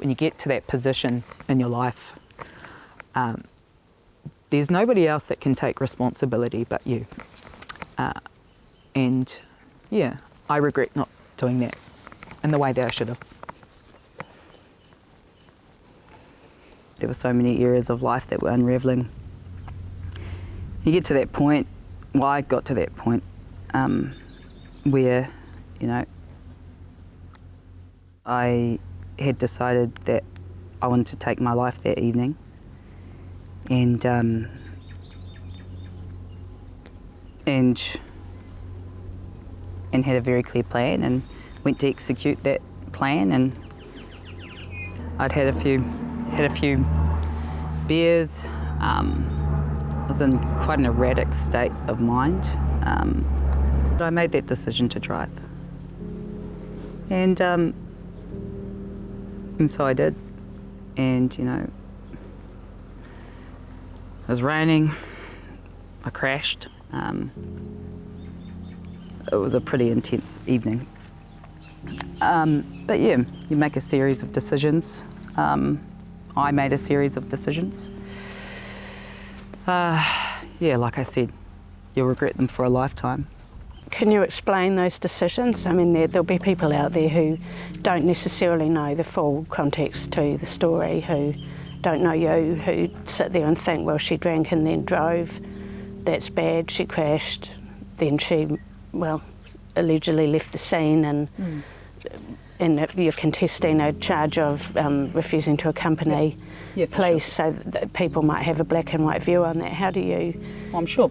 and you get to that position in your life, there's nobody else that can take responsibility but you. And yeah, I regret not doing that in the way that I should have. There were so many areas of life that were unravelling. You get to that point, well, I got to that point where, you know, I had decided that I wanted to take my life that evening, and had a very clear plan and went to execute that plan. And I'd had a few beers. I was in quite an erratic state of mind, but I made that decision to drive, and so I did. And you know, it was raining. I crashed. It was a pretty intense evening. But yeah, you make a series of decisions. I made a series of decisions. Yeah, like I said, you'll regret them for a lifetime. Can you explain those decisions? I mean, there'll be people out there who don't necessarily know the full context to the story, who don't know you, who sit there and think, well, she drank and then drove, that's bad, she crashed, then she, well, allegedly left the scene, and you're contesting a charge of refusing to accompany police, sure. So that people might have a black and white view on that. How do you... Well, I'm sure.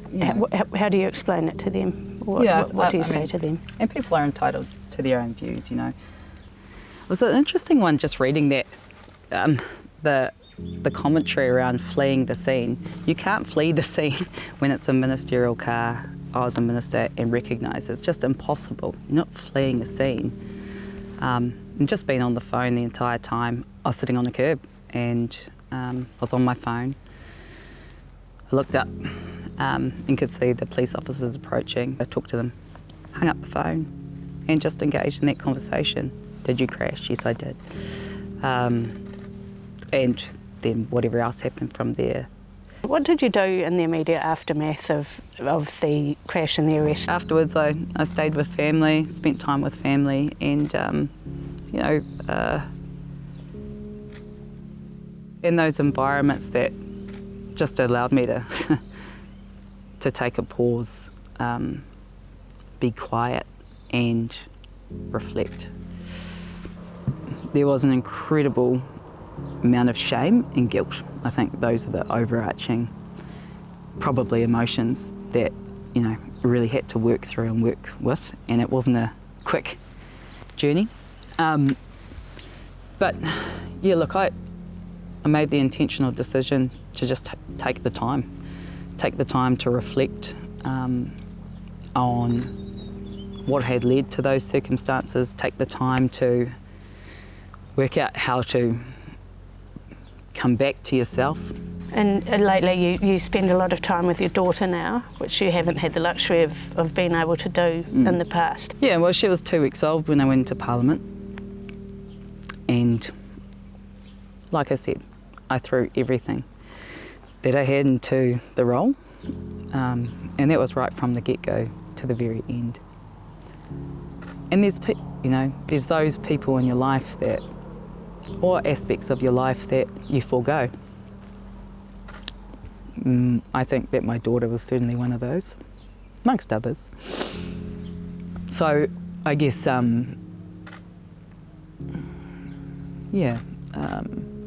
How do you explain it to them? What do you say to them? And people are entitled to their own views, you know. It was an interesting one just reading that, the commentary around fleeing the scene. You can't flee the scene when it's a ministerial car. I was a minister and recognise it's just impossible. You're not fleeing a scene. And just being on the phone the entire time. I was sitting on the curb and I was on my phone. I looked up and could see the police officers approaching. I talked to them, hung up the phone and just engaged in that conversation. Did you crash? Yes, I did. And then whatever else happened from there. What did you do in the immediate aftermath of the crash and the arrest? Afterwards, I stayed with family, spent time with family, and you know, in those environments that just allowed me to to take a pause, be quiet, and reflect. There was an incredible amount of shame and guilt. I think those are the overarching, probably, emotions that, you know, really had to work through and work with, and it wasn't a quick journey. But yeah, look, I made the intentional decision to just take the time to reflect on what had led to those circumstances, take the time to work out how to come back to yourself. And lately you spend a lot of time with your daughter now, which you haven't had the luxury of being able to do in the past. Yeah, well, she was 2 weeks old when I went into Parliament, and like I said, I threw everything that I had into the role, and that was right from the get-go to the very end. And there's those people in your life that, or aspects of your life that you forego. I think that my daughter was certainly one of those, amongst others. So I guess,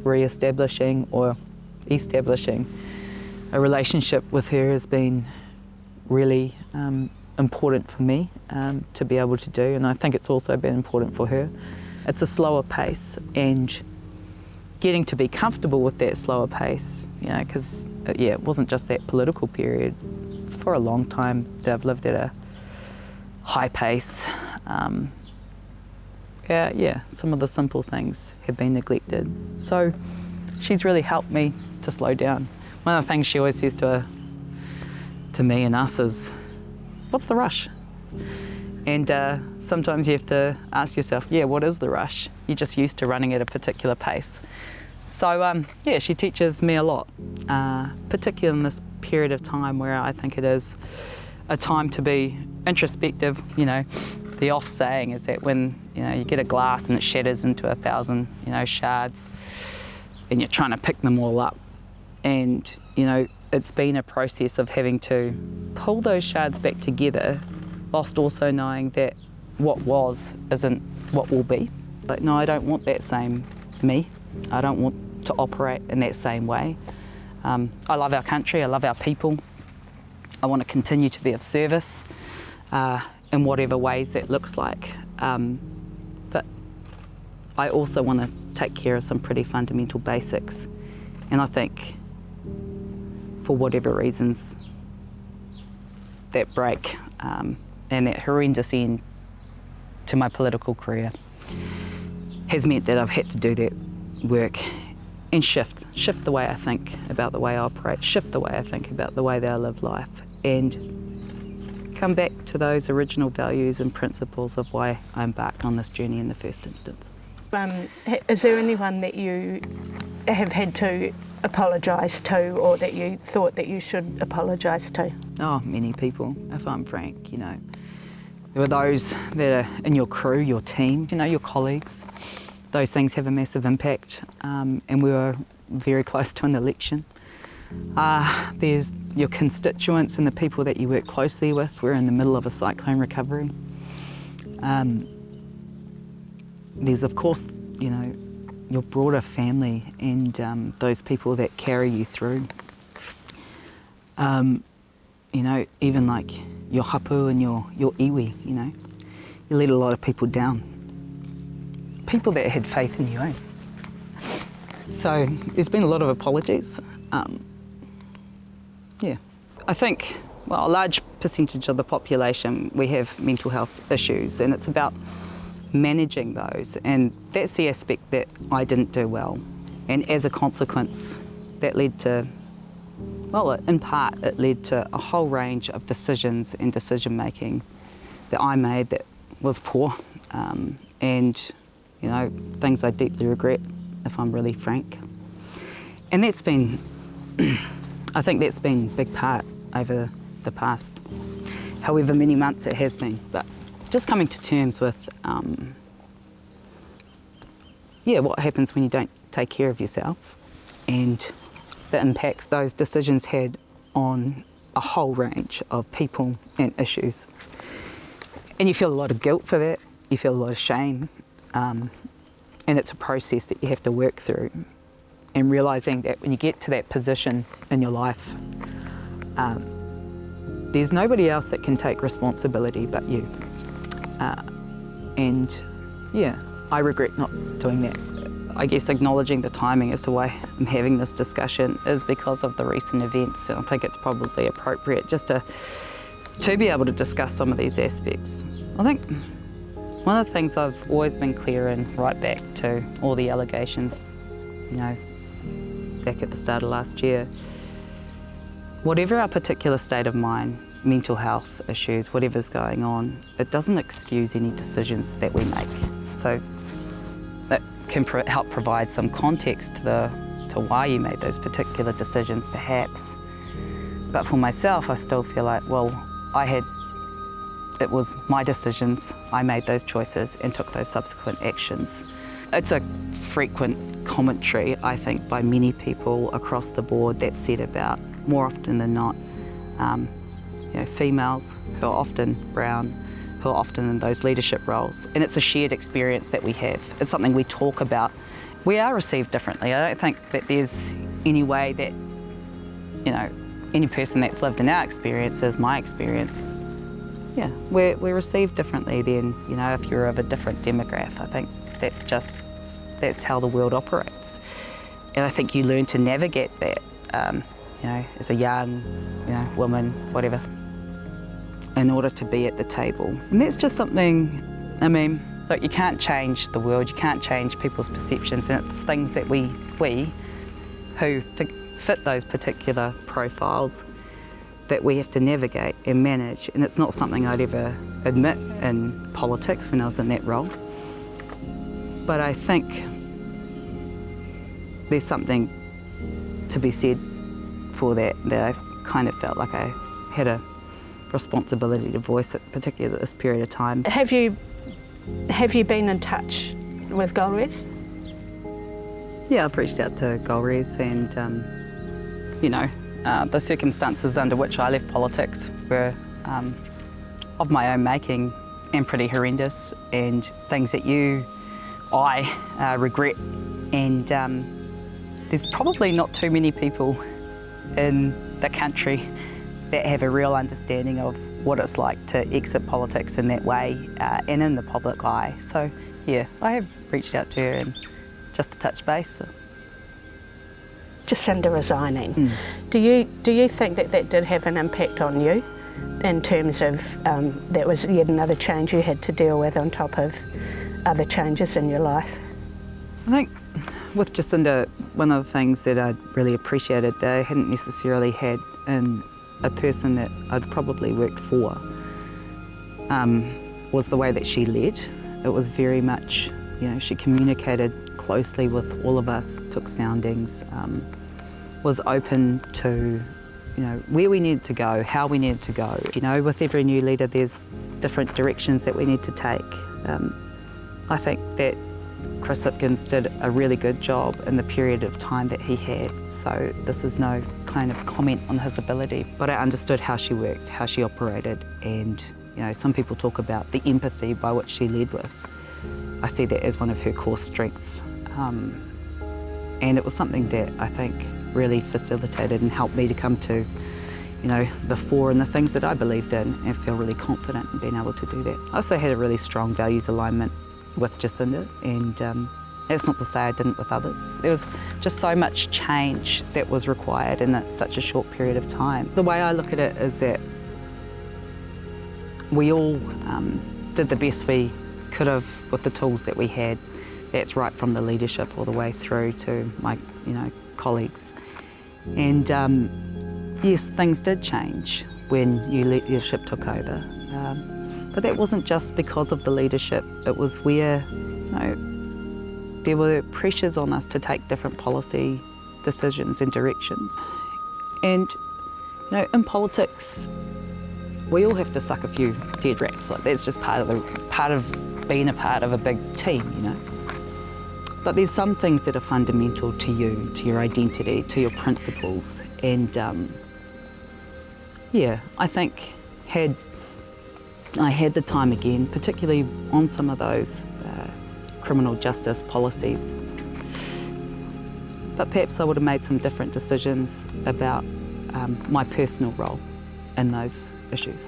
re-establishing or establishing a relationship with her has been really important for me to be able to do, and I think it's also been important for her. It's a slower pace, and getting to be comfortable with that slower pace, you know, because it wasn't just that political period. It's for a long time that I've lived at a high pace. Some of the simple things have been neglected. So she's really helped me to slow down. One of the things she always says to me and us is, what's the rush? And sometimes you have to ask yourself, what is the rush? you're just used to running at a particular pace. So yeah, she teaches me a lot, particularly in this period of time where I think it is a time to be introspective. You know, the off saying is that when you get a glass and it shatters into 1,000 shards, and you're trying to pick them all up, and it's been a process of having to pull those shards back together, whilst also knowing that what was isn't what will be. Like, no, I don't want that same me. I don't want to operate in that same way. I love our country, I love our people. I want to continue to be of service in whatever ways that looks like. But I also want to take care of some pretty fundamental basics. And I think for whatever reasons, that break and that horrendous end to my political career has meant that I've had to do that work and shift the way I think about the way I operate, shift the way I think about the way that I live life, and come back to those original values and principles of why I embarked on this journey in the first instance. Is there anyone that you have had to apologise to, or that you thought that you should apologise to? Oh, many people, if I'm frank. There were those that are in your crew, your team, your colleagues. Those things have a massive impact, and we were very close to an election. There's your constituents and the people that you work closely with. We're in the middle of a cyclone recovery. There's, of course, your broader family and those people that carry you through. Even like your hapu and your iwi, you let a lot of people down. People that had faith in you, eh? So there's been a lot of apologies. Yeah, I think, a large percentage of the population, we have mental health issues, and it's about managing those, and that's the aspect that I didn't do well. And as a consequence, that led to, in part, it led to a whole range of decisions and decision making that I made that was poor, and things I deeply regret, if I'm really frank. And that's been, I think that's been a big part over the past however many months it has been. But just coming to terms with, what happens when you don't take care of yourself, and the impacts those decisions had on a whole range of people and issues. And you feel a lot of guilt for that, you feel a lot of shame, and it's a process that you have to work through. And realising that when you get to that position in your life, there's nobody else that can take responsibility but you. I regret not doing that. I guess acknowledging the timing as to why I'm having this discussion is because of the recent events, and I think it's probably appropriate just to be able to discuss some of these aspects. I think one of the things I've always been clear in, right back to all the allegations, back at the start of last year, whatever our particular state of mind, mental health issues, whatever's going on, it doesn't excuse any decisions that we make. So that can help provide some context to why you made those particular decisions, perhaps. But for myself, I still feel like, it was my decisions, I made those choices and took those subsequent actions. It's a frequent commentary, I think, by many people across the board that's said about, more often than not, females who are often brown, who are often in those leadership roles. And it's a shared experience that we have. It's something we talk about. We are received differently. I don't think that there's any way that, any person that's lived in our experience is my experience. Yeah, we're received differently than, if you're of a different demographic. I think that's how the world operates. And I think you learn to navigate that, as a young, woman, whatever, in order to be at the table. And that's just something, you can't change the world, you can't change people's perceptions, and it's things that we who fit those particular profiles that we have to navigate and manage. And it's not something I'd ever admit in politics when I was in that role. But I think there's something to be said for that I kind of felt like I had a responsibility to voice it, particularly at this period of time. Have you been in touch with Golres? Yeah, I've reached out to Golres, and the circumstances under which I left politics were of my own making and pretty horrendous, and things that I regret. And there's probably not too many people in the country that have a real understanding of what it's like to exit politics in that way and in the public eye. So yeah, I have reached out to her and just to touch base. Jacinda resigning, do you think that did have an impact on you in terms of that was yet another change you had to deal with on top of other changes in your life? I think with Jacinda, one of the things that I really appreciated that I hadn't necessarily had in a person that I'd probably worked for was the way that she led. It was very much, she communicated closely with all of us, took soundings, was open to, where we needed to go, how we needed to go. With every new leader, there's different directions that we need to take. I think that Chris Hipkins did a really good job in the period of time that he had, so this is no kind of comment on his ability, but I understood how she worked, how she operated, and some people talk about the empathy by which she led with. I see that as one of her core strengths, and it was something that I think really facilitated and helped me to come to the fore and the things that I believed in, and feel really confident in being able to do that. I also had a really strong values alignment with Jacinda, and that's not to say I didn't with others. There was just so much change that was required in such a short period of time. The way I look at it is that we all did the best we could have with the tools that we had. That's right from the leadership all the way through to my colleagues. And yes, things did change when new leadership took over. But that wasn't just because of the leadership. It was where there were pressures on us to take different policy decisions and directions. And in politics, we all have to suck a few dead rats. Like, that's just part of being a part of a big team, But there's some things that are fundamental to you, to your identity, to your principles. And I think had I had the time again, particularly on some of those criminal justice policies, but perhaps I would have made some different decisions about my personal role in those issues.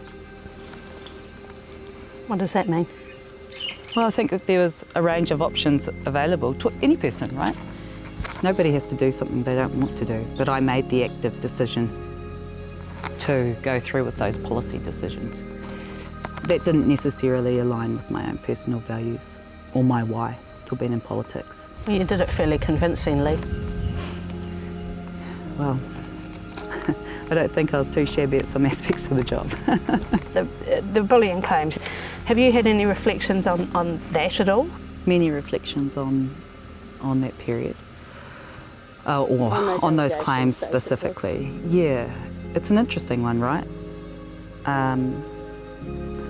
What does that mean? Well, I think that there was a range of options available to any person, right? Nobody has to do something they don't want to do, but I made the active decision to go through with those policy decisions. That didn't necessarily align with my own personal values or my why to being in politics. Well, you did it fairly convincingly. Well, I don't think I was too shabby at some aspects of the job. The bullying claims, have you had any reflections on that at all? Many reflections on that period, or on those claims specifically. Yeah, it's an interesting one, right?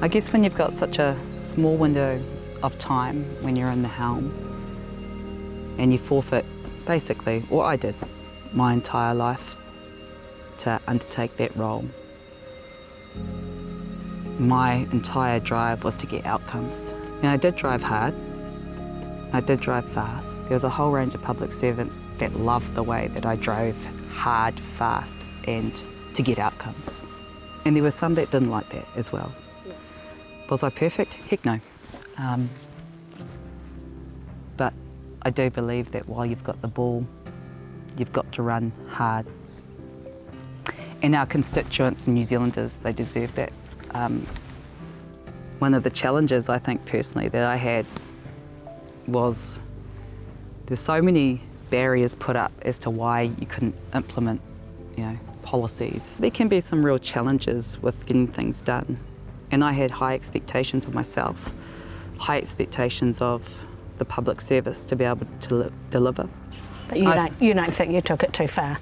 I guess when you've got such a small window of time when you're in the helm and you forfeit, basically, or I did, my entire life to undertake that role. My entire drive was to get outcomes. And I did drive hard, I did drive fast. There was a whole range of public servants that loved the way that I drove hard, fast, and to get outcomes. And there were some that didn't like that as well. Yeah. Was I perfect? Heck no. But I do believe that while you've got the ball, you've got to run hard. And our constituents and New Zealanders, they deserve that. One of the challenges I think personally that I had was there's so many barriers put up as to why you couldn't implement, policies. There can be some real challenges with getting things done. And I had high expectations of myself, high expectations of the public service to be able to deliver. But you don't think you took it too far?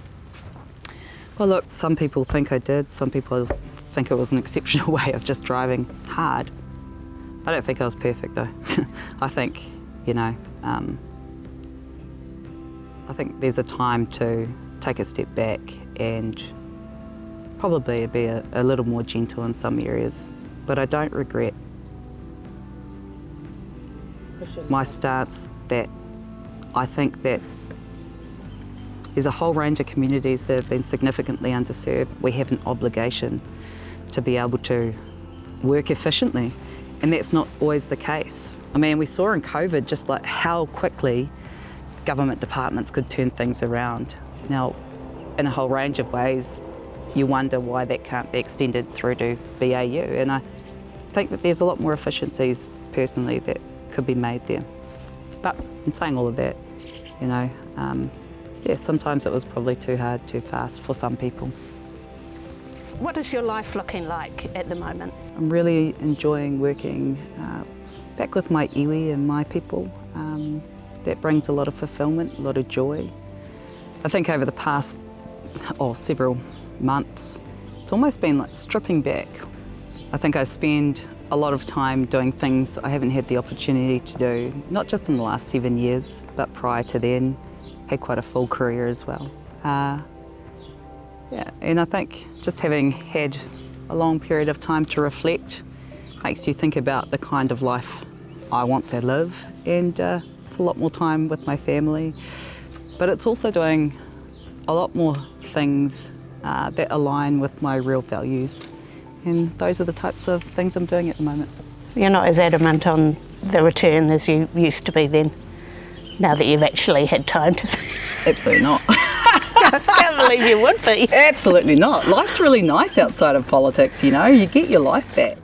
Well, look, some people think I did. Some people think it was an exceptional way of just driving hard. I don't think I was perfect, though. I think, I think there's a time to take a step back and probably be a little more gentle in some areas. But I don't regret my stance that I think that there's a whole range of communities that have been significantly underserved. We have an obligation to be able to work efficiently, and that's not always the case. I mean, we saw in COVID just like how quickly government departments could turn things around. Now, in a whole range of ways, you wonder why that can't be extended through to BAU, and I think that there's a lot more efficiencies personally that could be made there. But in saying all of that, sometimes it was probably too hard, too fast for some people. What is your life looking like at the moment? I'm really enjoying working back with my iwi and my people. That brings a lot of fulfilment, a lot of joy. I think over the past several months, it's almost been like stripping back. I think I spend a lot of time doing things I haven't had the opportunity to do, not just in the last 7 years, but prior to then, had quite a full career as well. And I think just having had a long period of time to reflect makes you think about the kind of life I want to live, and it's a lot more time with my family, but it's also doing a lot more things that align with my real values, and those are the types of things I'm doing at the moment. You're not as adamant on the return as you used to be then, now that you've actually had time to... Absolutely not. I can't believe you would be. Absolutely not. Life's really nice outside of politics, you get your life back.